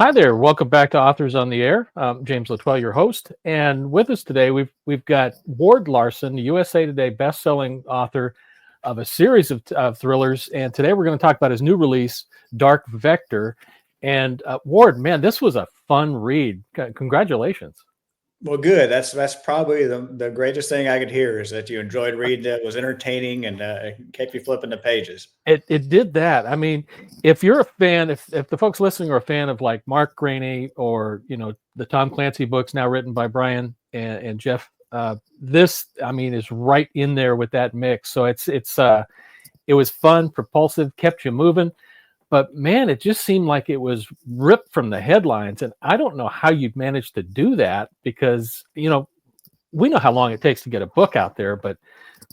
Hi there. Welcome back to Authors on the Air. James Latwell, your host, and with us today we've got Ward Larsen, the USA Today best-selling author of a series of thrillers. And today we're going to talk about his new release, Dark Vector. And Ward, man, this was a fun read. Congratulations. Well, good. That's probably the greatest thing I could hear is that you enjoyed reading it, was entertaining, and kept you flipping the pages. It did that. I mean, if you're a fan, if the folks listening are a fan of like Mark Greaney or the Tom Clancy books now written by Brian and Jeff, this I mean is right in there with that mix. So it was fun, propulsive, kept you moving. But man, it just seemed like it was ripped from the headlines, and I don't know how you'd managed to do that because we know how long it takes to get a book out there, but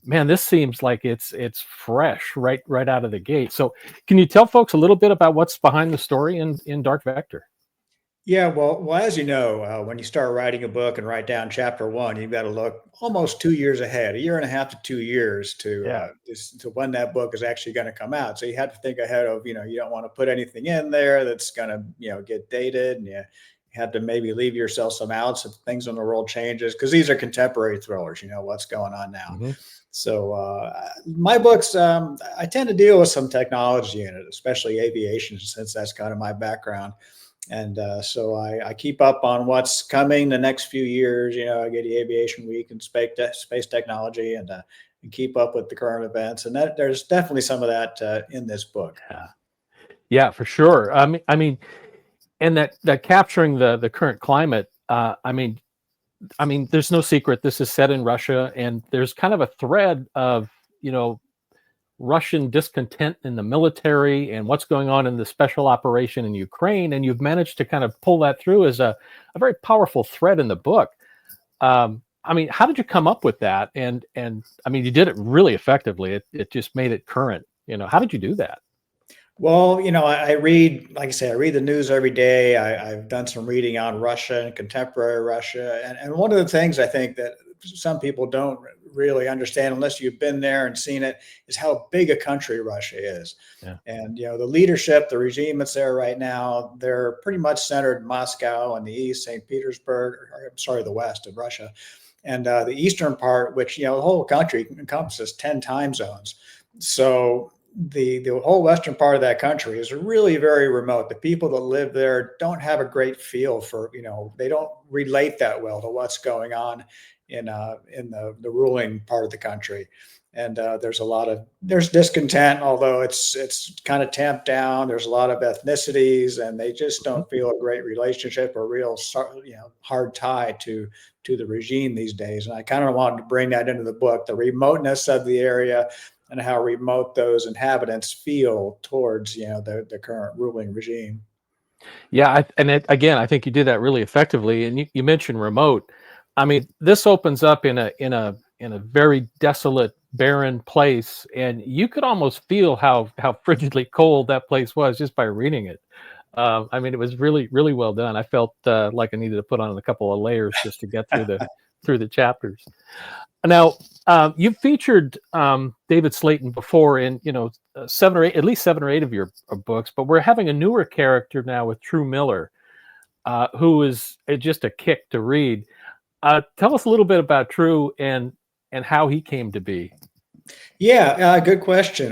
man, this seems like it's fresh right out of the gate. So can you tell folks a little bit about what's behind the story in Dark Vector? Yeah, well, as you know, when you start writing a book and write down chapter one, you've got to look almost 2 years ahead, a year and a half to 2 years Yeah. to when that book is actually going to come out. So you have to think ahead of, you don't want to put anything in there that's going to, get dated, and you have to maybe leave yourself some outs if things in the world changes because these are contemporary thrillers. You know what's going on now. Mm-hmm. So my books, I tend to deal with some technology in it, especially aviation, since that's kind of my background. And so I keep up on what's coming the next few years. I get the Aviation Week and space technology, and keep up with the current events. And there's definitely some of that in this book. Yeah, for sure. And that capturing the current climate. There's no secret this is set in Russia, and there's kind of a thread of Russian discontent in the military and what's going on in the special operation in Ukraine, and you've managed to kind of pull that through as a very powerful thread in the book. How did you come up with that? And you did it really effectively. It just made it current. How did you do that? Well, I read, like I say, I read the news every day. I've done some reading on Russia and contemporary Russia. And one of the things I think that some people don't really understand unless you've been there and seen it is how big a country Russia is. Yeah. And, the leadership, the regime that's there right now, they're pretty much centered in Moscow in the east, St. Petersburg, or, I'm sorry, the west of Russia. And the eastern part, which, the whole country encompasses 10 time zones. So the whole western part of that country is really very remote. The people that live there don't have a great feel for, they don't relate that well to what's going on in the ruling part of the country. And there's discontent, although it's kind of tamped down. There's a lot of ethnicities, and they just don't feel a great relationship or real, hard tie to the regime these days. And I kind of wanted to bring that into the book, the remoteness of the area and how remote those inhabitants feel towards, the current ruling regime. Yeah, again, I think you did that really effectively. And you mentioned remote. This opens up in a very desolate, barren place, and you could almost feel how frigidly cold that place was just by reading it. It was really, really well done. I felt like I needed to put on a couple of layers just to get through the chapters. Now, you've featured David Slaton before in at least seven or eight of your books, but we're having a newer character now with Tru Miller, who is just a kick to read. Tell us a little bit about Tru and how he came to be. Yeah, good question.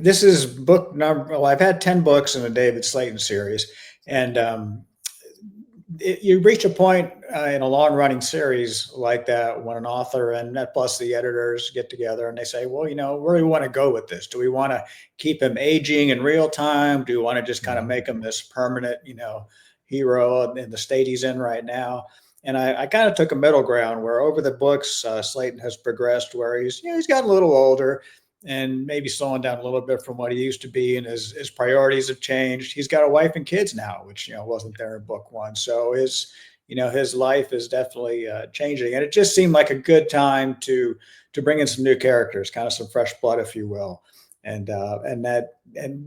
This is book number. Well, I've had 10 books in the David Slaton series, and you reach a point in a long-running series like that when an author and plus the editors get together and they say, well, where do we want to go with this? Do we want to keep him aging in real time? Do we want to just kind of make him this permanent, hero in the state he's in right now? And I kind of took a middle ground where over the books, Slaton has progressed where he's gotten a little older and maybe slowing down a little bit from what he used to be, and his priorities have changed. He's got a wife and kids now, which wasn't there in book one. So his life is definitely changing, and it just seemed like a good time to bring in some new characters, kind of some fresh blood, if you will. And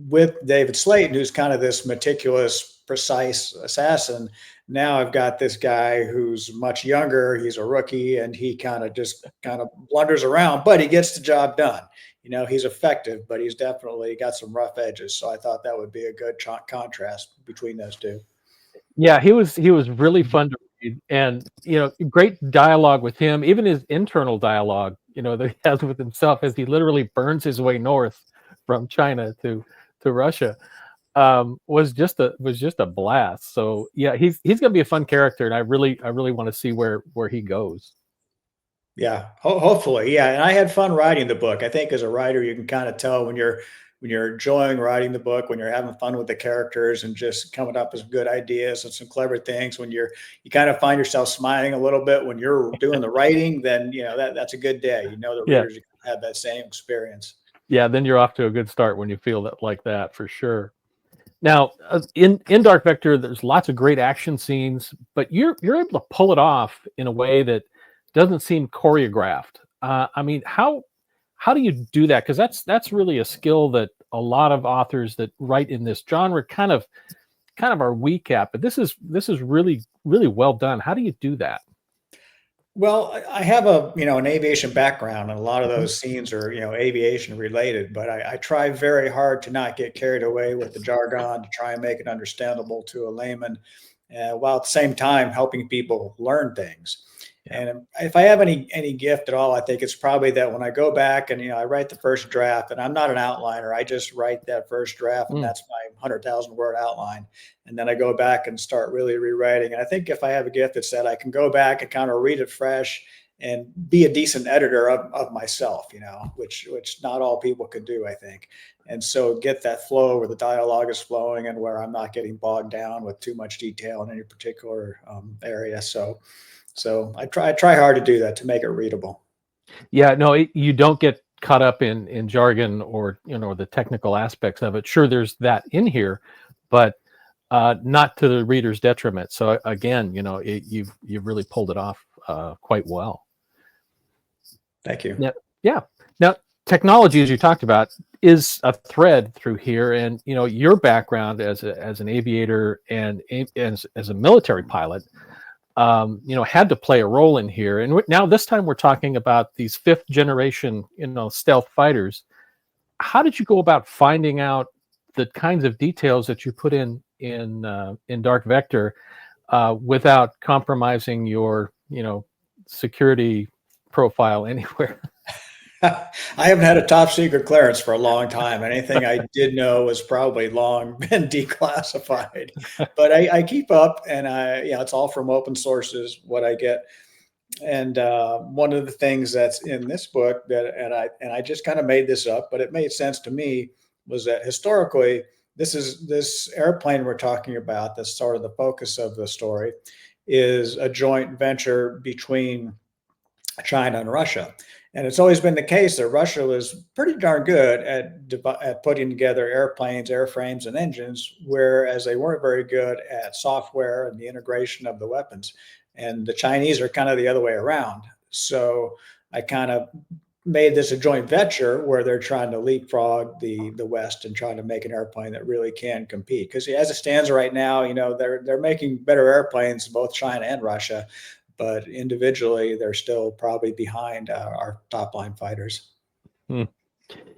with David Slaton, who's kind of this meticulous, precise assassin. Now I've got this guy who's much younger. He's a rookie, and he kind of blunders around, but he gets the job done. He's effective, but he's definitely got some rough edges. So I thought that would be a good contrast between those two. Yeah, he was really fun to read, and great dialogue with him. Even his internal dialogue, that he has with himself as he literally burns his way north from China to Russia, was just a blast. So yeah, he's gonna be a fun character, and I really want to see where he goes. Yeah, hopefully, yeah. And I had fun writing the book. I think as a writer, you can kind of tell when you're enjoying writing the book, when you're having fun with the characters and just coming up with some good ideas and some clever things. When you kind of find yourself smiling a little bit when you're doing the writing, then that's a good day. You know the Yeah, readers have that same experience. yeah. Then you're off to a good start when you feel that like that for sure. Now, in Dark Vector, there's lots of great action scenes, but you're able to pull it off in a way that doesn't seem choreographed. I mean, how do you do that? Because that's really a skill that a lot of authors that write in this genre kind of are weak at. But this is really well done. How do you do that? Well, I have an aviation background, and a lot of Mhm. those scenes are aviation related. But I try very hard to not get carried away with the jargon to try and make it understandable to a layman, while at the same time helping people learn things. Yeah. And if I have any gift at all, I think it's probably that when I go back and I write the first draft, and I'm not an outliner, I just write that first draft, and Mm. that's my 100,000 word outline, and then I go back and start really rewriting. And I think if I have a gift, it's that I can go back and kind of read it fresh and be a decent editor of myself, which not all people could do, I think. And so get that flow where the dialogue is flowing and where I'm not getting bogged down with too much detail in any particular area. So I try hard to do that to make it readable. Yeah, no, you don't get caught up in jargon or the technical aspects of it. Sure, there's that in here, but not to the reader's detriment. So again, you've really pulled it off quite well. Thank you. Yeah, yeah. Now, technology, as you talked about, is a thread through here, and your background as an aviator and as a military pilot, had to play a role in here. And now this time we're talking about these fifth generation, stealth fighters. How did you go about finding out the kinds of details that you put in Dark Vector without compromising your, security profile anywhere? I haven't had a top secret clearance for a long time. Anything I did know was probably long been declassified. But I keep up, and it's all from open sources what I get. And one of the things that's in this book and I just kind of made this up, but it made sense to me, was that historically this airplane we're talking about, that's sort of the focus of the story, is a joint venture between China and Russia. And it's always been the case that Russia was pretty darn good at putting together airplanes, airframes, and engines, whereas they weren't very good at software and the integration of the weapons. And the Chinese are kind of the other way around. So I kind of made this a joint venture where they're trying to leapfrog the West and trying to make an airplane that really can compete. Because as it stands right now, they're making better airplanes, both China and Russia, but individually they're still probably behind our top line fighters. Hmm.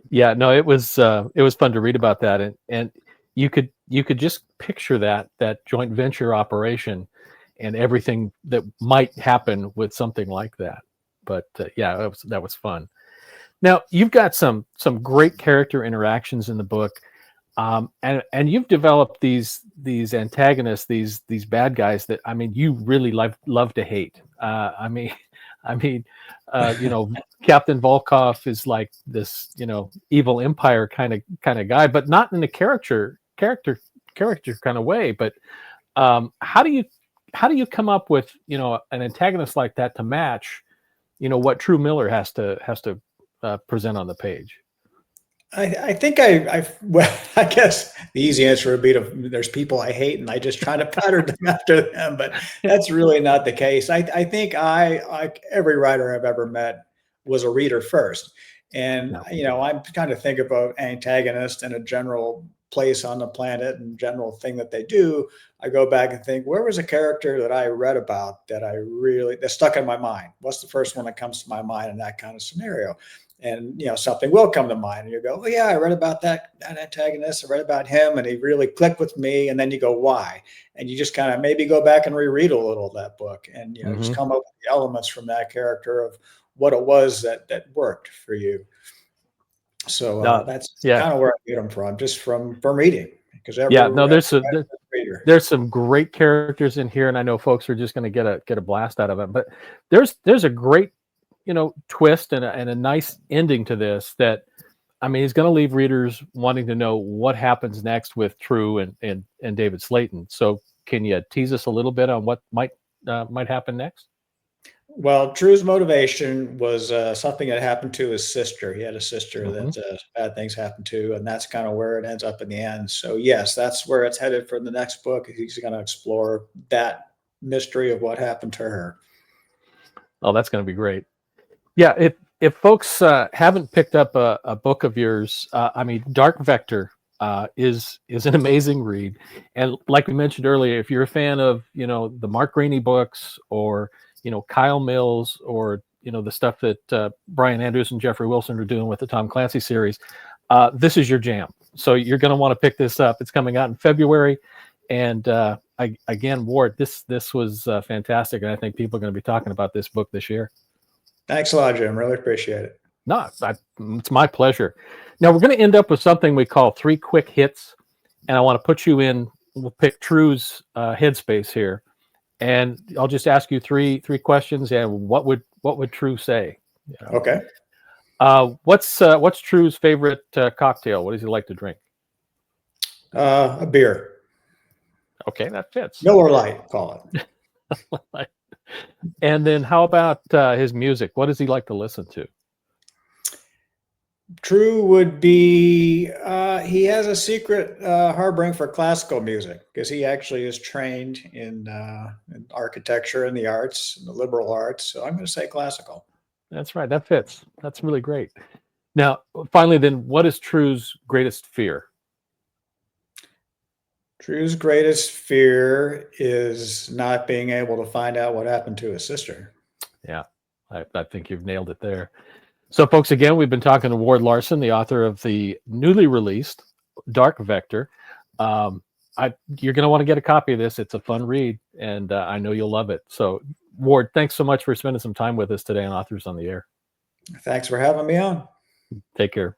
Yeah, no, it was fun to read about that, and you could just picture that joint venture operation and everything that might happen with something like that. But yeah, that was fun. Now you've got some great character interactions in the book, and you've developed these antagonists, these bad guys that, I mean, you really love to hate. I mean, Captain Volkov is like this, evil empire kind of guy, but not in a character kind of way. But how do you come up with an antagonist like that to match what Tru Miller has to present on the page? I think well, I guess the easy answer would be there's people I hate and I just try to pattern them after them, but that's really not the case. I think like every writer I've ever met, was a reader first. And, No. I'm kind of think about antagonist in a general place on the planet and general thing that they do, I go back and think, where was a character that I read about that that stuck in my mind? What's the first one that comes to my mind in that kind of scenario? And something will come to mind, and you go, oh yeah, I read about that antagonist. I read about him, and he really clicked with me. And then you go, why? And you just kind of maybe go back and reread a little of that book, and just come up with the elements from that character of what it was that worked for you. So that's kind of where I get them from, just from reading. Because there's some great characters in here, and I know folks are just going to get a blast out of it. But there's a great twist and a nice ending to this that, I mean, is going to leave readers wanting to know what happens next with Tru and David Slaton. So can you tease us a little bit on what might happen next? Well, Tru's motivation was something that happened to his sister. He had a sister that bad things happened to, and that's kind of where it ends up in the end. So yes, that's where it's headed for the next book. He's going to explore that mystery of what happened to her. Oh, that's going to be great. Yeah, if folks haven't picked up a book of yours, I mean, Dark Vector is an amazing read. And like we mentioned earlier, if you're a fan of the Mark Greaney books, or Kyle Mills, or the stuff that Brian Andrews and Jeffery Wilson are doing with the Tom Clancy series, this is your jam. So you're going to want to pick this up. It's coming out in February, and again, Ward, this was fantastic, and I think people are going to be talking about this book this year. Thanks a lot, Jim. Really appreciate it. No, it's my pleasure. Now we're going to end up with something we call 3 quick hits, and I want to put you in. We'll pick Tru's headspace here, and I'll just ask you three questions. And what would Tru say? Okay. What's Tru's favorite cocktail? What does he like to drink? A beer. Okay, that fits. Miller Lite, call it. And then how about his music? What does he like to listen to? Tru would be, he has a secret harboring for classical music, because he actually is trained in architecture and the arts, and the liberal arts. So I'm going to say classical. That's right. That fits. That's really great. Now, finally, then, what is Tru's greatest fear? Tru's greatest fear is not being able to find out what happened to his sister. Yeah, I think you've nailed it there. So, folks, again, we've been talking to Ward Larsen, the author of the newly released Dark Vector. You're going to want to get a copy of this. It's a fun read, and I know you'll love it. So, Ward, thanks so much for spending some time with us today on Authors on the Air. Thanks for having me on. Take care.